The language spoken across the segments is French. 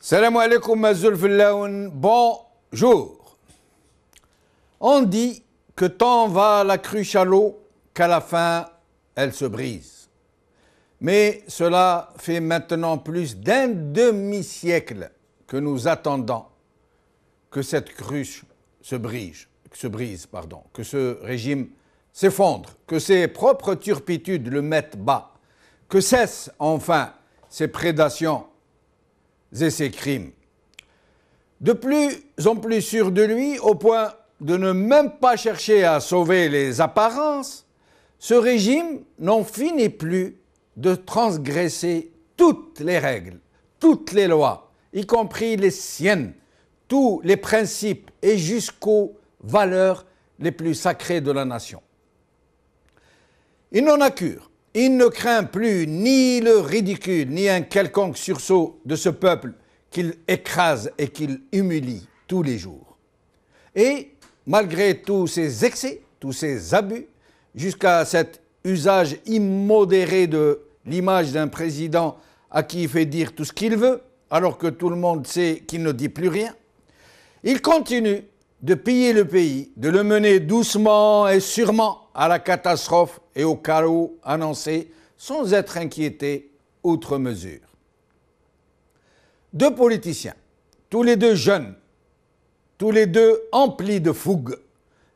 Salam alaikum Mazulfillaoun, bonjour. On dit que tant va la cruche à l'eau qu'à la fin elle se brise. Mais cela fait maintenant plus d'un demi-siècle que nous attendons que cette cruche se brise, que ce régime s'effondre, que ses propres turpitudes le mettent bas, que cessent enfin ses prédations et ses crimes. De plus en plus sûr de lui, au point de ne même pas chercher à sauver les apparences, ce régime n'en finit plus de transgresser toutes les règles, toutes les lois, y compris les siennes, tous les principes et jusqu'aux valeurs les plus sacrées de la nation. Il n'en a cure. Il ne craint plus ni le ridicule, ni un quelconque sursaut de ce peuple qu'il écrase et qu'il humilie tous les jours. Et malgré tous ces excès, tous ces abus, jusqu'à cet usage immodéré de l'image d'un président à qui il fait dire tout ce qu'il veut, alors que tout le monde sait qu'il ne dit plus rien, il continue de piller le pays, de le mener doucement et sûrement à la catastrophe et au chaos annoncé, sans être inquiété outre mesure. Deux politiciens, tous les deux jeunes, tous les deux emplis de fougue,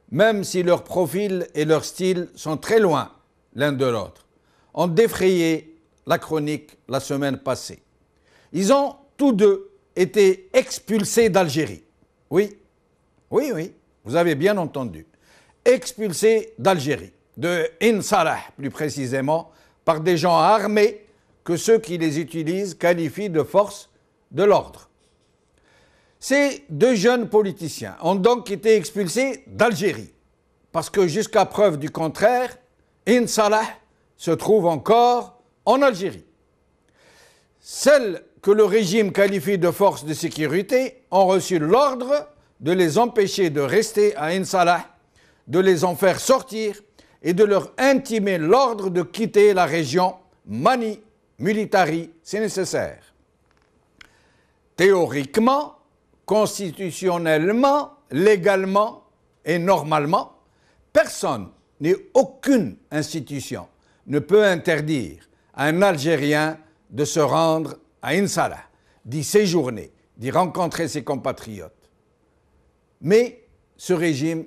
même si leur profil et leur style sont très loin l'un de l'autre, ont défrayé la chronique la semaine passée. Ils ont tous deux été expulsés d'Algérie. Oui, vous avez bien entendu. Expulsés d'Algérie, de In Salah plus précisément, par des gens armés que ceux qui les utilisent qualifient de force de l'ordre. Ces deux jeunes politiciens ont donc été expulsés d'Algérie, parce que jusqu'à preuve du contraire, In Salah se trouve encore en Algérie. Celles que le régime qualifie de forces de sécurité ont reçu l'ordre de les empêcher de rester à In Salah, de les en faire sortir et de leur intimer l'ordre de quitter la région mani militari si nécessaire. Théoriquement, constitutionnellement, légalement et normalement, personne ni aucune institution ne peut interdire à un Algérien de se rendre à In Salah, d'y séjourner, d'y rencontrer ses compatriotes. Mais ce régime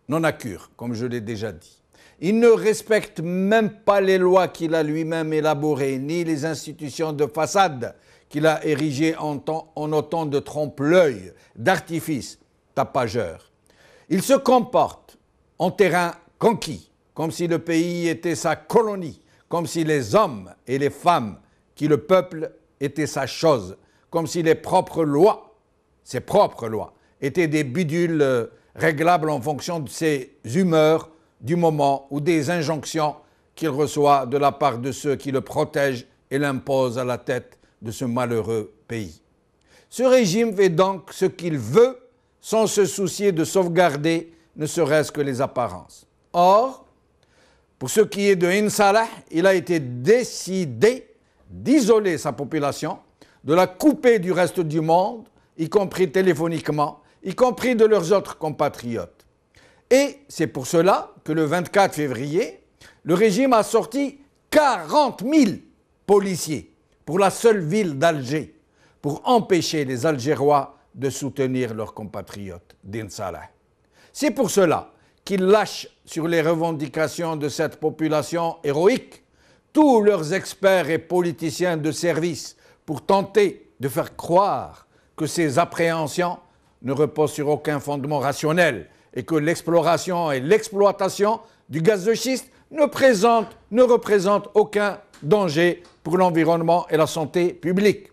n'en a cure, comme je l'ai déjà dit. Il ne respecte même pas les lois qu'il a lui-même élaborées, ni les institutions de façade qu'il a érigées en autant de trompe-l'œil, d'artifices tapageurs. Il se comporte en terrain conquis, comme si le pays était sa colonie, comme si les hommes et les femmes qui le peuplent étaient sa chose, comme si les propres lois, ses propres lois, étaient des bidules réglables en fonction de ses humeurs du moment ou des injonctions qu'il reçoit de la part de ceux qui le protègent et l'imposent à la tête de ce malheureux pays. Ce régime fait donc ce qu'il veut sans se soucier de sauvegarder ne serait-ce que les apparences. Or, pour ce qui est de In Salah, il a été décidé d'isoler sa population, de la couper du reste du monde, y compris téléphoniquement, y compris de leurs autres compatriotes. Et c'est pour cela que le 24 février, le régime a sorti 40 000 policiers pour la seule ville d'Alger, pour empêcher les Algérois de soutenir leurs compatriotes d'In Salah. C'est pour cela qu'ils lâchent sur les revendications de cette population héroïque tous leurs experts et politiciens de service pour tenter de faire croire que ces appréhensions ne reposent sur aucun fondement rationnel et que l'exploration et l'exploitation du gaz de schiste ne représentent aucun danger pour l'environnement et la santé publique.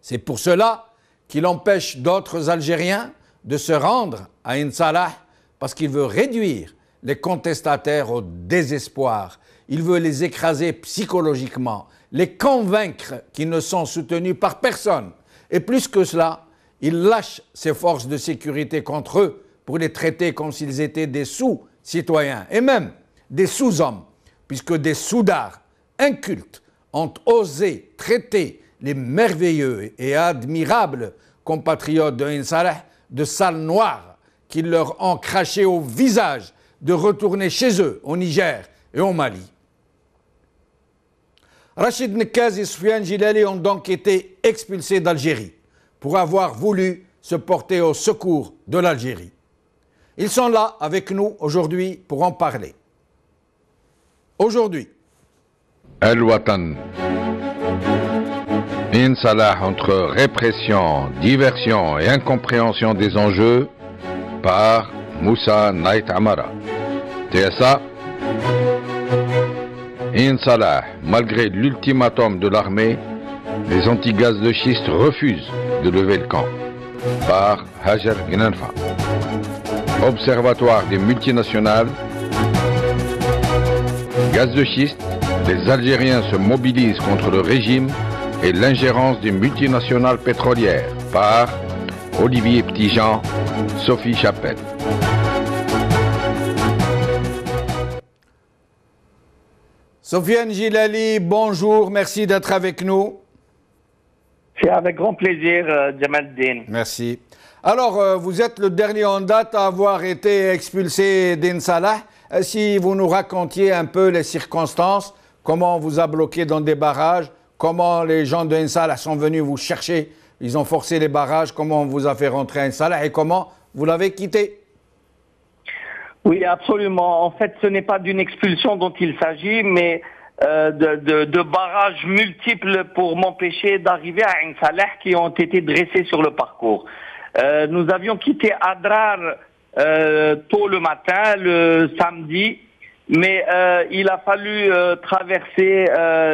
C'est pour cela qu'il empêche d'autres Algériens de se rendre à In Salah parce qu'il veut réduire les contestataires au désespoir. Il veut les écraser psychologiquement, les convaincre qu'ils ne sont soutenus par personne. Et plus que cela, il lâche ses forces de sécurité contre eux pour les traiter comme s'ils étaient des sous-citoyens et même des sous-hommes, puisque des soudards incultes ont osé traiter les merveilleux et admirables compatriotes de Ain Salah de sale noire qui leur ont craché au visage de retourner chez eux, au Niger et au Mali. Rachid Nekaz et Soufiane Djilali ont donc été expulsés d'Algérie pour avoir voulu se porter au secours de l'Algérie. Ils sont là avec nous aujourd'hui pour en parler. Aujourd'hui, Al-Watan. Ain Salah entre répression, diversion et incompréhension des enjeux par Moussa Naït Amara. TSA. Ain Salah, malgré l'ultimatum de l'armée, les anti-gaz de schiste refusent de lever le camp. Par Hajar Gnanfa. Observatoire des multinationales. Gaz de schiste, les Algériens se mobilisent contre le régime et l'ingérence des multinationales pétrolières. Par Olivier Petitjean, Sophie Chapelle. Soufiane Djilali, bonjour, merci d'être avec nous. C'est avec grand plaisir, Jamal Din. Merci. Alors, vous êtes le dernier en date à avoir été expulsé d'Ain Salah. Si vous nous racontiez un peu les circonstances, comment on vous a bloqué dans des barrages, comment les gens d'Ain Salah sont venus vous chercher, ils ont forcé les barrages, comment on vous a fait rentrer à Ain Salah et comment vous l'avez quitté. Oui, absolument. En fait, ce n'est pas d'une expulsion dont il s'agit, mais de barrages multiples pour m'empêcher d'arriver à Ain Salah qui ont été dressés sur le parcours. Nous avions quitté Adrar tôt le matin, le samedi, mais il a fallu traverser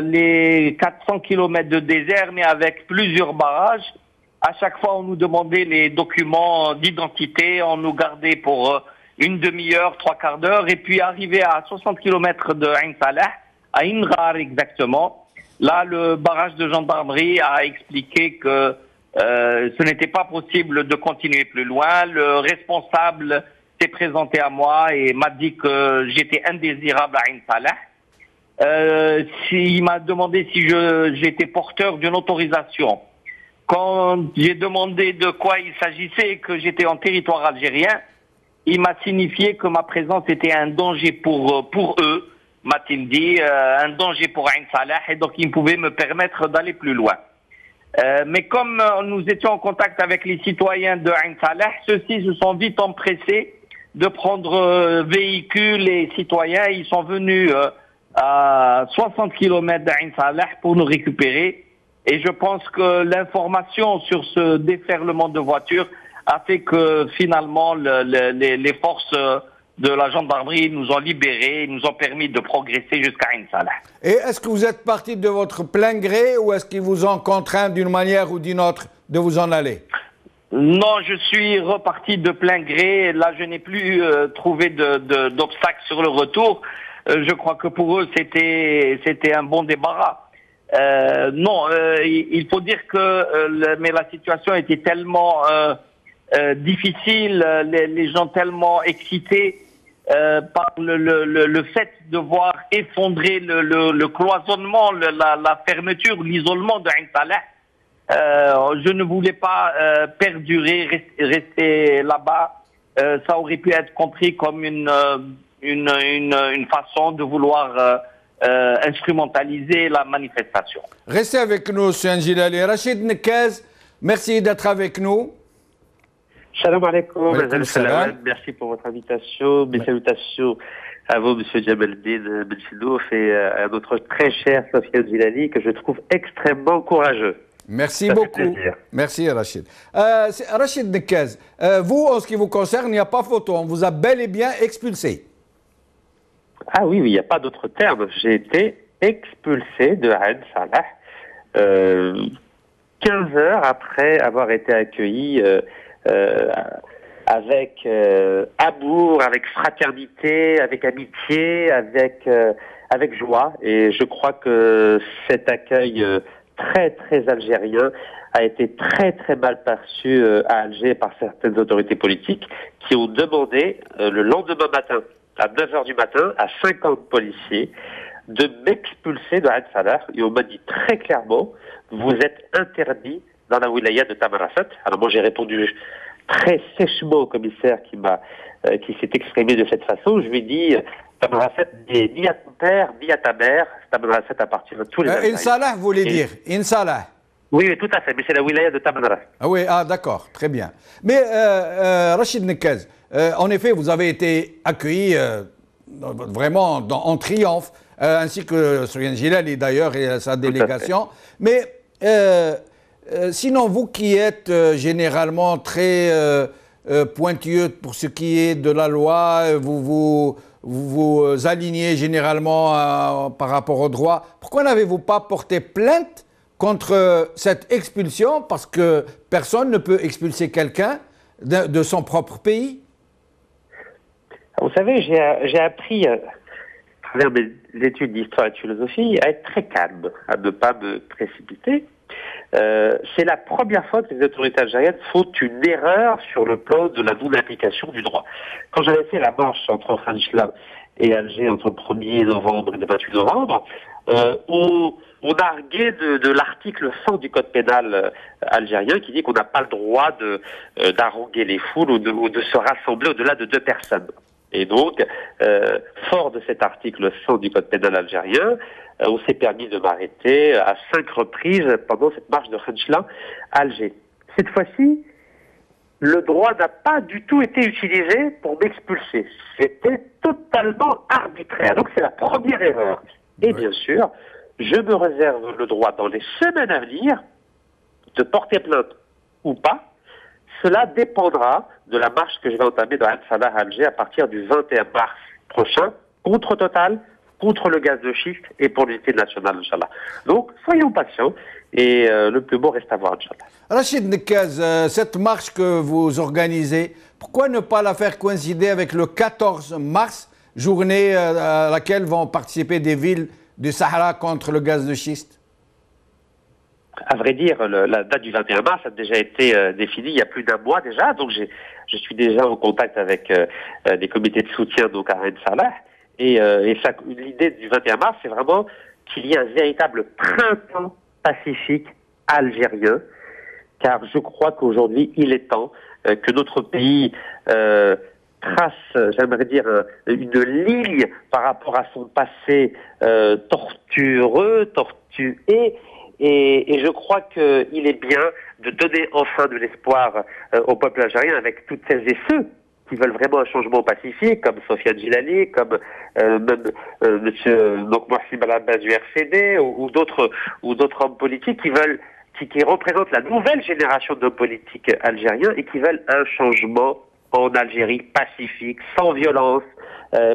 les 400 km de désert, mais avec plusieurs barrages. À chaque fois, on nous demandait les documents d'identité, on nous gardait pour une demi-heure, trois quarts d'heure, et puis arrivé à 60 km de Ain Salah, à Inrar exactement, là, le barrage de gendarmerie a expliqué que ce n'était pas possible de continuer plus loin. Le responsable s'est présenté à moi et m'a dit que j'étais indésirable à Ain Salah. Il m'a demandé si j'étais porteur d'une autorisation. Quand j'ai demandé de quoi il s'agissait et que j'étais en territoire algérien, il m'a signifié que ma présence était un danger pour eux, m'a-t-il dit, un danger pour Ain Salah, et donc il pouvait me permettre d'aller plus loin. Mais comme nous étions en contact avec les citoyens de Ain Salah, ceux-ci se sont vite empressés de prendre véhicules et citoyens. Ils sont venus à 60 km d'Ain Salah pour nous récupérer. Et je pense que l'information sur ce déferlement de voitures a fait que finalement les forces de la gendarmerie nous ont libérés, nous ont permis de progresser jusqu'à Ain Salah. Et est-ce que vous êtes parti de votre plein gré ou est-ce qu'ils vous ont contraint d'une manière ou d'une autre de vous en aller? Non, je suis reparti de plein gré. Là, je n'ai plus trouvé d'obstacle sur le retour. Je crois que pour eux, c'était un bon débarras. Non, il faut dire que mais la situation était tellement difficile, les gens tellement excités par le fait de voir effondrer le cloisonnement, la fermeture, l'isolement de Ain Salah. Je ne voulais pas perdurer, rester là-bas. Ça aurait pu être compris comme une façon de vouloir instrumentaliser la manifestation. Restez avec nous, Soufiane Djilali. Rachid Nekaz, merci d'être avec nous. Salam alaikum. Salam. Merci pour votre invitation. Mes salutations à vous, M. Jamaldine Benchidouf, et à notre très cher Soufiane Djilali, que je trouve extrêmement courageux. Merci beaucoup. Merci, Rachid. Rachid Nekaz, vous, en ce qui vous concerne, il n'y a pas photo. On vous a bel et bien expulsé. Ah oui, il n'y a pas d'autre terme. J'ai été expulsé de Ain Salah 15 heures après avoir été accueilli avec amour, avec fraternité, avec amitié, avec joie. Et je crois que cet accueil très très algérien a été très très mal perçu à Alger par certaines autorités politiques qui ont demandé le lendemain matin, à 9 heures du matin, à 50 policiers, de m'expulser de Ain Salah. Et on m'a dit très clairement, vous êtes interdit dans la wilaya de Tamarasset. Alors moi j'ai répondu très sèchement au commissaire qui s'est exprimé de cette façon. Je lui ai dit, Tamarasset n'est ni à ton père, ni à ta mère. Tamarasset appartient à tous les Algériens. Ain Salah, vous voulez dire Ain Salah. Oui, oui, tout à fait, mais c'est la wilaya de Tamarasset. Ah oui, ah d'accord, très bien. Mais Rachid Nekez, en effet, vous avez été accueilli vraiment en triomphe, ainsi que Soufiane Djilali d'ailleurs et sa délégation. Mais sinon, vous qui êtes généralement très pointilleux pour ce qui est de la loi, vous alignez généralement par rapport au droit, pourquoi n'avez-vous pas porté plainte contre cette expulsion, parce que personne ne peut expulser quelqu'un de son propre pays? Vous savez, j'ai appris à travers mes études d'histoire et de philosophie à être très calme, à ne pas me précipiter. C'est la première fois que les autorités algériennes font une erreur sur le plan de la non-application du droit. Quand j'avais fait la marche entre Khanchla et Alger entre le 1er novembre et le 28 novembre, on arguait de l'article 100 du code pénal algérien qui dit qu'on n'a pas le droit d'haranguer les foules ou de se rassembler au-delà de 2 personnes. Et donc, fort de cet article 100 du code pénal algérien, on s'est permis de m'arrêter à 5 reprises pendant cette marche de Khanchla à Alger. Cette fois-ci, le droit n'a pas du tout été utilisé pour m'expulser. C'était totalement arbitraire. Donc c'est la première erreur. Et bien sûr, je me réserve le droit dans les semaines à venir de porter plainte ou pas. Cela dépendra de la marche que je vais entamer dans Ain Salah à Alger à partir du 21 mars prochain, contre Total, contre le gaz de schiste et pour l'unité nationale, Inch'Allah. Donc, soyons patients et le plus beau reste à voir, Inch'Allah. Rachid Nekez, cette marche que vous organisez, pourquoi ne pas la faire coïncider avec le 14 mars, journée à laquelle vont participer des villes du Sahara contre le gaz de schiste? À vrai dire, la date du 21 mars a déjà été définie il y a plus d'un mois déjà, donc je suis déjà en contact avec des comités de soutien donc à Ain Salah. Et l'idée du 21 mars, c'est vraiment qu'il y ait un véritable printemps pacifique algérien, car je crois qu'aujourd'hui, il est temps que notre pays trace, j'aimerais dire, une ligne par rapport à son passé tortueux, tortué, et je crois qu'il est bien de donner enfin de l'espoir au peuple algérien avec toutes celles et ceux qui veulent vraiment un changement pacifique, comme Soufiane Djilali, comme même Monsieur Mohsin Al-Abbas du RCD ou d'autres hommes politiques qui représentent la nouvelle génération d'hommes politiques algériens et qui veulent un changement en Algérie pacifique, sans violence,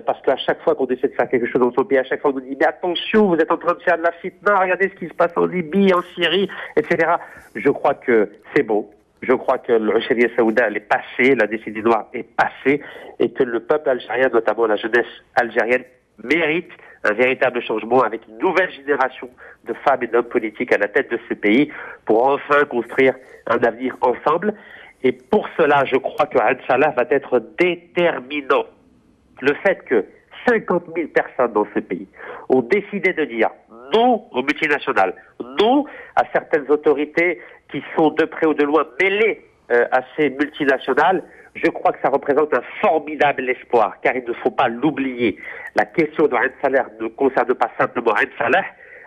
parce qu'à chaque fois qu'on essaie de faire quelque chose dans son pays, à chaque fois on nous dit mais attention, vous êtes en train de faire de la fitna, regardez ce qui se passe en Libye, en Syrie, etc. Je crois que c'est beau. Je crois que le Chariya Saouda est passé, la décennie noire est passée, et que le peuple algérien, notamment la jeunesse algérienne, mérite un véritable changement avec une nouvelle génération de femmes et d'hommes politiques à la tête de ce pays pour enfin construire un avenir ensemble. Et pour cela, je crois que Ain Salah va être déterminant. Le fait que 50 000 personnes dans ce pays ont décidé de dire non aux multinationales, non à certaines autorités qui sont de près ou de loin mêlées à ces multinationales, je crois que ça représente un formidable espoir, car il ne faut pas l'oublier. La question de Ain Salah ne concerne pas simplement Ain Salah,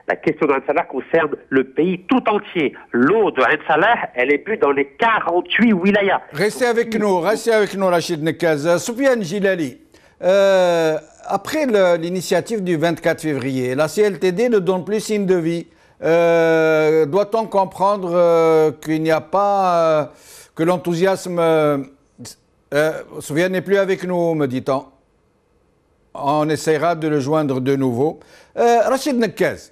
la question de Ain Salah concerne le pays tout entier. L'eau de Ain Salah, elle est bue dans les 48 wilayas. Restez avec nous, Rachid Nekez. Soufiane Djilali, après l'initiative du 24 février, la CLTD ne donne plus signe de vie. Doit-on comprendre qu'il n'y a pas que l'enthousiasme... Soufiane n'est plus avec nous, me dit-on. On essaiera de le joindre de nouveau. Rachid Nekez,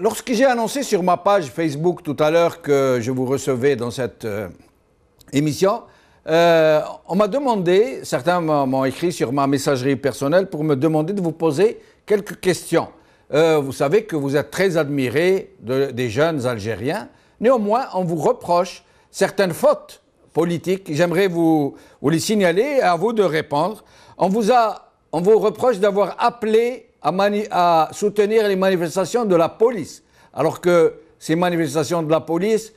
lorsque j'ai annoncé sur ma page Facebook tout à l'heure que je vous recevais dans cette émission, on m'a demandé, certains m'ont écrit sur ma messagerie personnelle pour me demander de vous poser quelques questions. Vous savez que vous êtes très admiré des jeunes Algériens. Néanmoins, on vous reproche certaines fautes politiques. J'aimerais vous les signaler et à vous de répondre. On vous reproche d'avoir appelé à soutenir les manifestations de la police, alors que ces manifestations de la police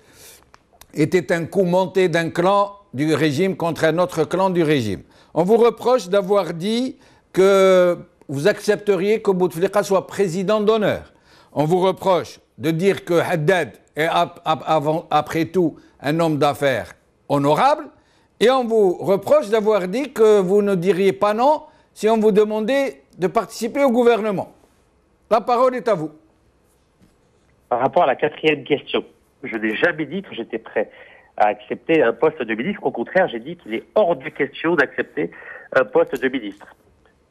étaient un coup monté d'un clan du régime contre un autre clan du régime. On vous reproche d'avoir dit que vous accepteriez que Bouteflika soit président d'honneur. On vous reproche de dire que Haddad est après tout un homme d'affaires honorable. Et on vous reproche d'avoir dit que vous ne diriez pas non si on vous demandait de participer au gouvernement. La parole est à vous. Par rapport à la quatrième question, je n'ai jamais dit que j'étais prêt à accepter un poste de ministre. Au contraire, j'ai dit qu'il est hors de question d'accepter un poste de ministre.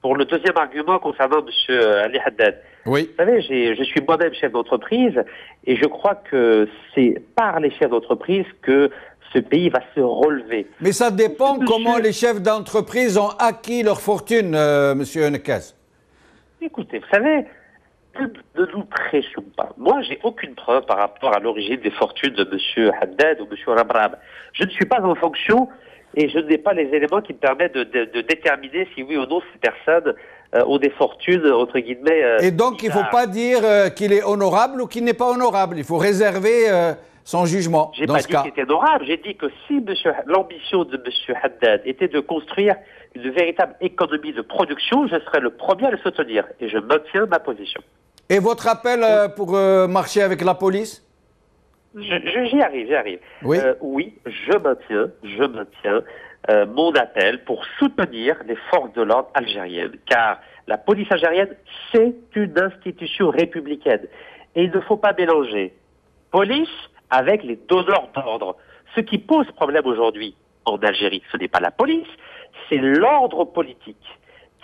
Pour le deuxième argument concernant M. Ali Haddad, oui. Vous savez, je suis moi-même chef d'entreprise et je crois que c'est par les chefs d'entreprise que ce pays va se relever. Mais ça dépend comment les chefs d'entreprise ont acquis leur fortune, Monsieur Nekez. Écoutez, vous savez, ne nous prêchons pas. Moi, j'ai aucune preuve par rapport à l'origine des fortunes de M. Haddad ou M. Rabrab. Je ne suis pas en fonction et je n'ai pas les éléments qui me permettent de déterminer si oui ou non ces personnes ont des fortunes, entre guillemets. Et donc, il ne faut pas dire qu'il est honorable ou qu'il n'est pas honorable. Il faut réserver son jugement. J'ai pas dit qu'il était honorable. J'ai dit que si l'ambition de M. Haddad était de construire une véritable économie de production, je serais le premier à le soutenir. Et je maintiens ma position. Et votre appel pour marcher avec la police? J'y arrive. Oui, oui, je maintiens mon appel pour soutenir les forces de l'ordre algériennes, car la police algérienne, c'est une institution républicaine. Et il ne faut pas mélanger police avec les donneurs d'ordre. Ce qui pose problème aujourd'hui en Algérie, ce n'est pas la police, c'est l'ordre politique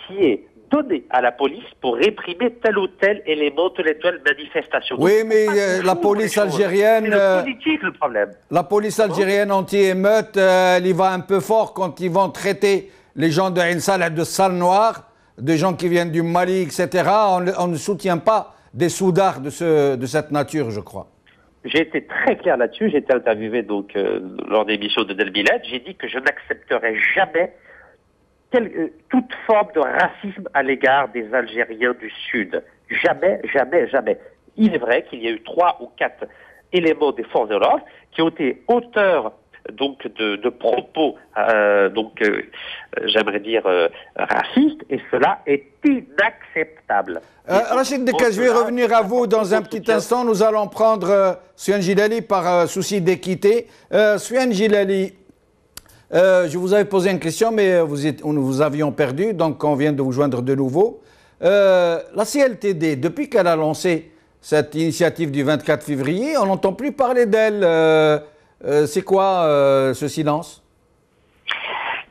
qui est donné à la police pour réprimer tel ou tel élément, telle ou telle manifestation. Oui, mais la police algérienne... C'est le politique le problème. La police algérienne anti-émeute, elle y va un peu fort quand ils vont traiter les gens de Ain Salah de sales noirs, des gens qui viennent du Mali, etc. On ne soutient pas des soudards de cette nature, je crois. J'ai été très clair là-dessus. J'ai été interviewé donc lors des émissions de Del Biled. J'ai dit que je n'accepterai jamais toute forme de racisme à l'égard des Algériens du Sud. Jamais. Il est vrai qu'il y a eu 3 ou 4 éléments des forces de l'ordre qui ont été auteurs donc de propos j'aimerais dire racistes, et cela est inacceptable. Rachid Nekez, je vais revenir à vous dans un petit instant. Nous allons prendre Soufiane Djilali par souci d'équité. Soufiane Djilali, je vous avais posé une question, mais nous vous avions perdu, donc on vient de vous joindre de nouveau. La CLTD, depuis qu'elle a lancé cette initiative du 24 février, on n'entend plus parler d'elle. C'est quoi ce silence?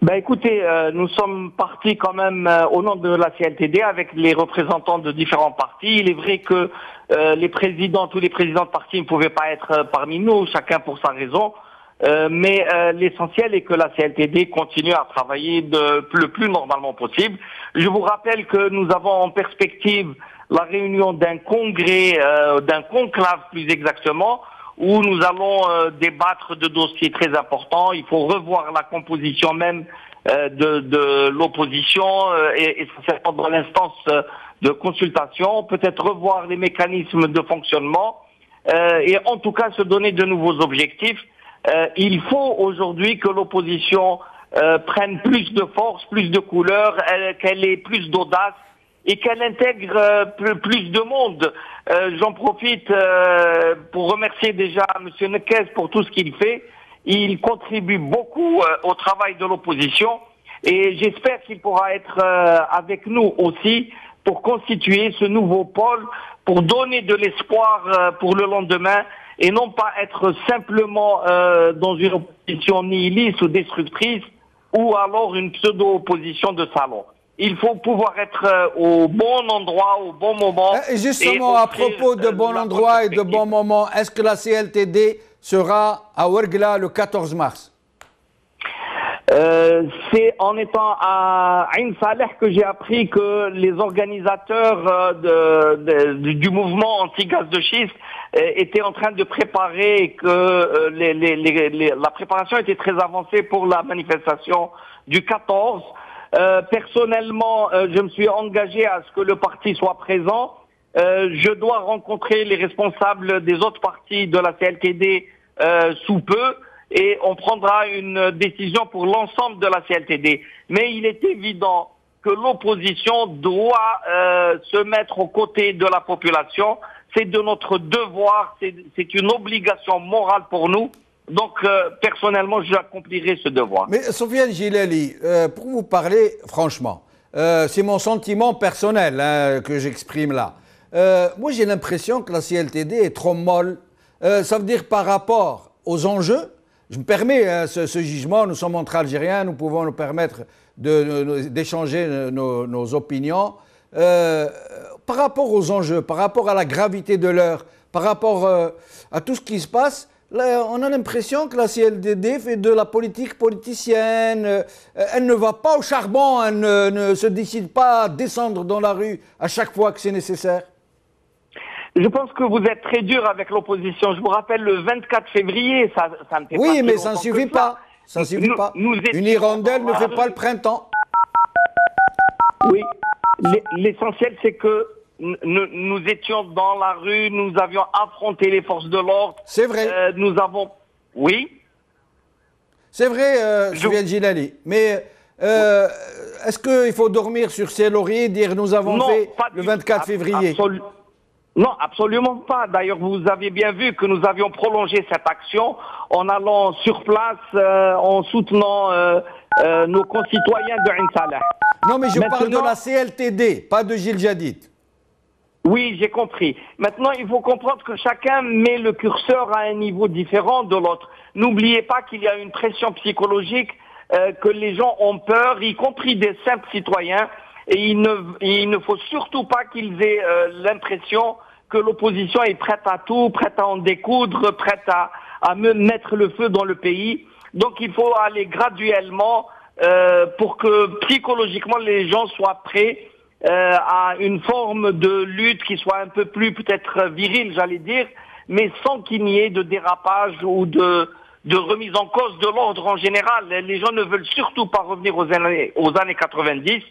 Ben écoutez, nous sommes partis quand même au nom de la CLTD avec les représentants de différents partis. Il est vrai que tous les présidents de partis ne pouvaient pas être parmi nous, chacun pour sa raison. Mais l'essentiel est que la CLTD continue à travailler le plus normalement possible. Je vous rappelle que nous avons en perspective la réunion d'un congrès, d'un conclave plus exactement, où nous allons débattre de dossiers très importants. Il faut revoir la composition même de l'opposition, et essentiellement dans l'instance de consultation, peut-être revoir les mécanismes de fonctionnement, et en tout cas se donner de nouveaux objectifs. Il faut aujourd'hui que l'opposition prenne plus de force, plus de couleur, qu'elle ait plus d'audace et qu'elle intègre plus de monde. J'en profite pour remercier déjà M. Nekez pour tout ce qu'il fait. Il contribue beaucoup au travail de l'opposition et j'espère qu'il pourra être avec nous aussi pour constituer ce nouveau pôle, pour donner de l'espoir pour le lendemain et non pas être simplement dans une opposition nihiliste ou destructrice ou alors une pseudo-opposition de salon. Il faut pouvoir être au bon endroit, au bon moment. Et justement, à propos de bon endroit et de bon moment, est-ce que la CLTD sera à Ouargla le 14 mars? C'est en étant à Ain Salah que j'ai appris que les organisateurs du mouvement anti-gaz de schiste étaient en train de préparer et que la préparation était très avancée pour la manifestation du 14. Personnellement, je me suis engagé à ce que le parti soit présent. Je dois rencontrer les responsables des autres partis de la CLTD sous peu et on prendra une décision pour l'ensemble de la CLTD. Mais il est évident que l'opposition doit se mettre aux côtés de la population. C'est de notre devoir, c'est une obligation morale pour nous. Donc, personnellement, j'accomplirai ce devoir. Mais Sofiane Gilali, pour vous parler franchement, c'est mon sentiment personnel que j'exprime là. Moi, j'ai l'impression que la CLTD est trop molle. Ça veut dire par rapport aux enjeux. Je me permets ce jugement, nous sommes entre Algériens, nous pouvons nous permettre d'échanger nos opinions. Par rapport aux enjeux, par rapport à la gravité de l'heure, par rapport à tout ce qui se passe, là, on a l'impression que la CLTD fait de la politique politicienne. Elle ne va pas au charbon, elle ne se décide pas à descendre dans la rue à chaque fois que c'est nécessaire. Je pense que vous êtes très dur avec l'opposition. Je vous rappelle le 24 février, ça ne fait pas. Oui, mais ça ne suffit pas. Ça ne suffit pas. Une hirondelle ne fait pas le printemps. Oui, l'essentiel c'est que nous étions dans la rue, nous avions affronté les forces de l'ordre. C'est vrai. Nous avons... Oui. C'est vrai, Sofiane Gilali. Mais est-ce qu'il faut dormir sur ses lauriers et dire nous avons fait le 24 février Non, absolument pas. D'ailleurs, vous avez bien vu que nous avions prolongé cette action en allant sur place, en soutenant nos concitoyens de Ain Salah. Non, mais je parle de la CLTD, pas de Gil Jadid. Oui, j'ai compris. Maintenant, il faut comprendre que chacun met le curseur à un niveau différent de l'autre. N'oubliez pas qu'il y a une pression psychologique, que les gens ont peur, y compris des simples citoyens. Et il ne faut surtout pas qu'ils aient l'impression que l'opposition est prête à tout, prête à en découdre, prête à mettre le feu dans le pays. Donc il faut aller graduellement pour que psychologiquement les gens soient prêts à une forme de lutte qui soit un peu plus peut-être virile, j'allais dire, mais sans qu'il n'y ait de dérapage ou de remise en cause de l'ordre en général. Les gens ne veulent surtout pas revenir aux années 90.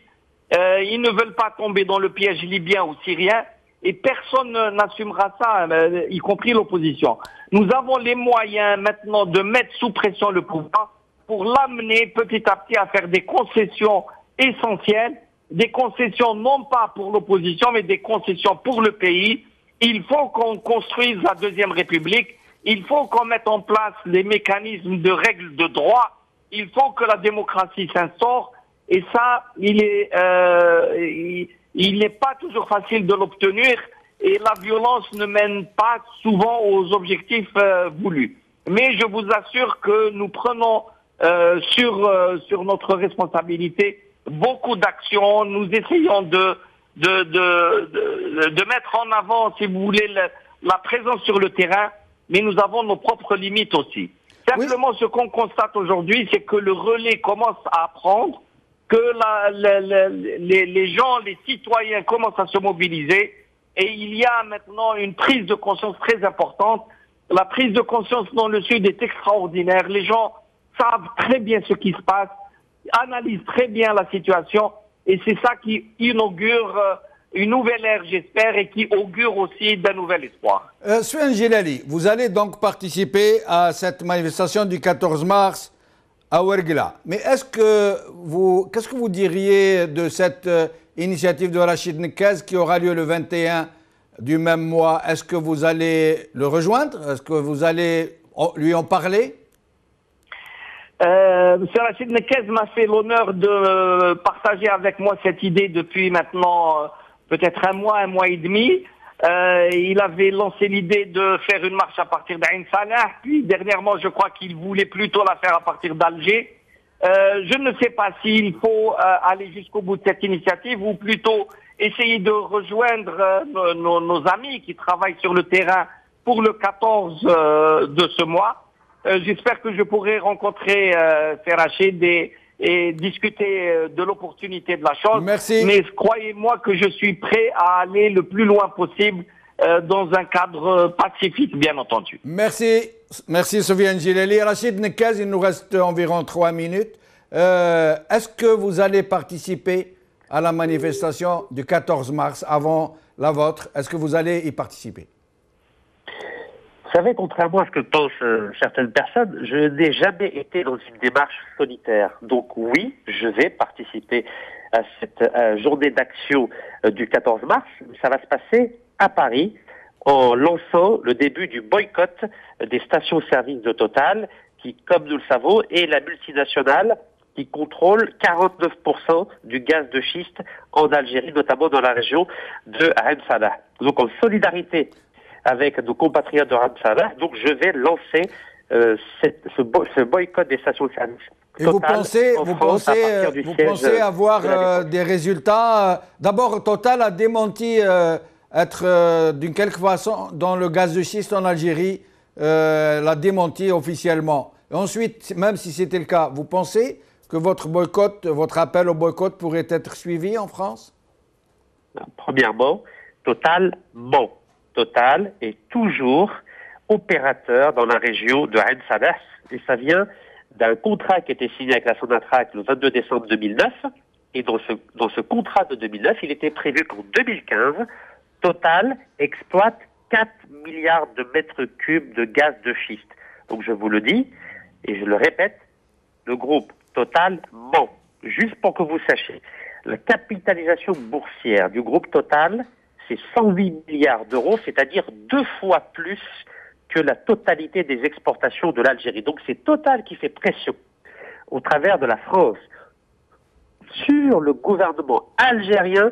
Ils ne veulent pas tomber dans le piège libyen ou syrien et personne n'assumera ça, y compris l'opposition. Nous avons les moyens maintenant de mettre sous pression le pouvoir pour l'amener petit à petit à faire des concessions essentielles, des concessions non pas pour l'opposition mais des concessions pour le pays. Il faut qu'on construise la Deuxième République, il faut qu'on mette en place les mécanismes de règles de droit, il faut que la démocratie s'instaure. Et ça, il n'est pas toujours facile de l'obtenir et la violence ne mène pas souvent aux objectifs voulus. Mais je vous assure que nous prenons sur notre responsabilité beaucoup d'actions. Nous essayons de mettre en avant, si vous voulez, la présence sur le terrain, mais nous avons nos propres limites aussi. Simplement, ce qu'on constate aujourd'hui, c'est que le relais commence à prendre, que les gens, les citoyens commencent à se mobiliser et il y a maintenant une prise de conscience très importante. La prise de conscience dans le Sud est extraordinaire. Les gens savent très bien ce qui se passe, analysent très bien la situation et c'est ça qui inaugure une nouvelle ère, j'espère, et qui augure aussi d'un nouvel espoir. Sofiane Gilali, vous allez donc participer à cette manifestation du 14 mars à Ouerghla. Mais qu'est-ce que vous diriez de cette initiative de Rachid Nekez qui aura lieu le 21 du même mois? Est-ce que vous allez le rejoindre? Est-ce que vous allez lui en parler? M. Rachid Nekez m'a fait l'honneur de partager avec moi cette idée depuis maintenant peut-être un mois et demi. Il avait lancé l'idée de faire une marche à partir d'Ain Salah, puis dernièrement je crois qu'il voulait plutôt la faire à partir d'Alger. Je ne sais pas s'il faut aller jusqu'au bout de cette initiative ou plutôt essayer de rejoindre nos amis qui travaillent sur le terrain pour le 14 de ce mois. J'espère que je pourrai rencontrer Rachid et discuter de l'opportunité de la chose. Merci. Mais croyez-moi que je suis prêt à aller le plus loin possible dans un cadre pacifique, bien entendu. Merci. Merci Sofiane Gilali. Rachid Nekez, il nous reste environ 3 minutes. Est-ce que vous allez participer à la manifestation du 14 mars avant la vôtre? Est-ce que vous allez y participer? Vous savez, contrairement à ce que pensent certaines personnes, je n'ai jamais été dans une démarche solitaire. Donc oui, je vais participer à cette journée d'action du 14 mars. Ça va se passer à Paris en lançant le début du boycott des stations-service de Total, qui, comme nous le savons, est la multinationale qui contrôle 49% du gaz de schiste en Algérie, notamment dans la région de Ain Salah. Donc en solidarité avec nos compatriotes de Ain Salah, donc je vais lancer ce boycott des stations-service. Et vous pensez avoir des résultats? D'abord, Total a démenti être d'une quelque façon dans le gaz de schiste en Algérie, l'a démenti officiellement. Et ensuite, même si c'était le cas, vous pensez que votre appel au boycott pourrait être suivi en France? Premièrement, Total ment. Total est toujours opérateur dans la région de Ain Salah, et ça vient d'un contrat qui a été signé avec la Sonatrach le 22 décembre 2009. Et dans ce contrat de 2009, il était prévu qu'en 2015, Total exploite 4 milliards de mètres cubes de gaz de schiste. Donc je vous le dis, et je le répète, le groupe Total ment. Juste pour que vous sachiez, la capitalisation boursière du groupe Total, c'est 108 milliards d'euros, c'est-à-dire 2 fois plus que la totalité des exportations de l'Algérie. Donc c'est Total qui fait pression au travers de la France sur le gouvernement algérien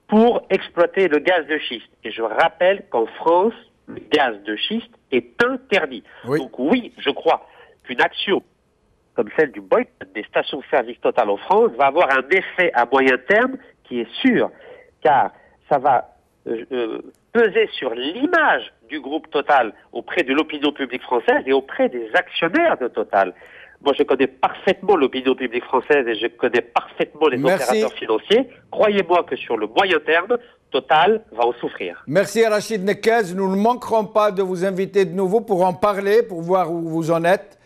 pour exploiter le gaz de schiste. Et je rappelle qu'en France, le gaz de schiste est interdit. Oui. Donc oui, je crois qu'une action comme celle du boycott des stations-service Total en France va avoir un effet à moyen terme qui est sûr, car ça va peser sur l'image du groupe Total auprès de l'opinion publique française et auprès des actionnaires de Total. Moi, je connais parfaitement l'opinion publique française et je connais parfaitement les opérateurs financiers. Croyez-moi que sur le moyen terme, Total va en souffrir. Merci Rachid Nekez. Nous ne manquerons pas de vous inviter de nouveau pour en parler, pour voir où vous en êtes.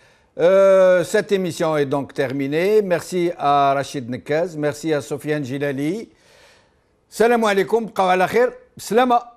Cette émission est donc terminée. Merci à Rachid Nekez. Merci à Sofiane Gilali. Salam alaikum. Bqaw ala khair. Slama.